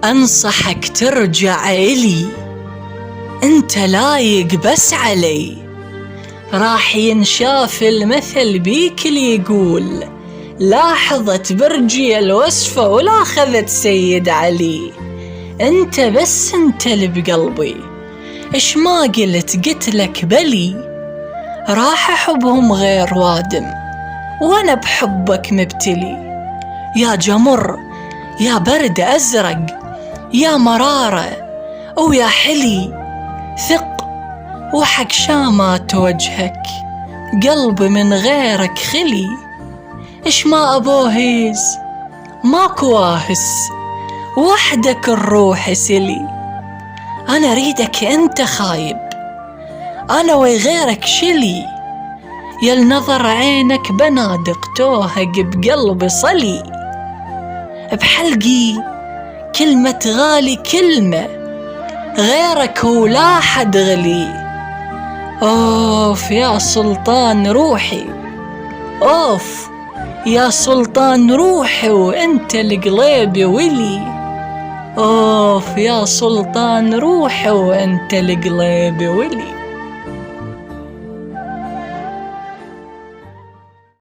أنصحك ترجع إلي، أنت لايق بس علي. راح ينشاف المثل بيك اللي يقول لاحظت برجي الوصفة ولا أخذت سيد علي. أنت بس أنت اللي بقلبي، إيش ما قلت لك بلي. راح أحبهم غير وادم وأنا بحبك مبتلي. يا جمر، يا برد أزرق، يا مرارة ويا حلي، ثق وحق شامات وجهك، قلبي من غيرك خلي. إيش ما أبوهيز ماكو واهس، وحدك الروح سلي. أنا ريدك أنت خايب، أنا وغيرك شلي. يا النظر عينك بنادق توهق بقلبي صلي. بحلقي كلمة غالي كلمة، غيرك ولا حد غلي. أوف يا سلطان روحي، أوف يا سلطان روحي، وانت القليبي ولي. أوف يا سلطان روحي، وانت القليبي ولي.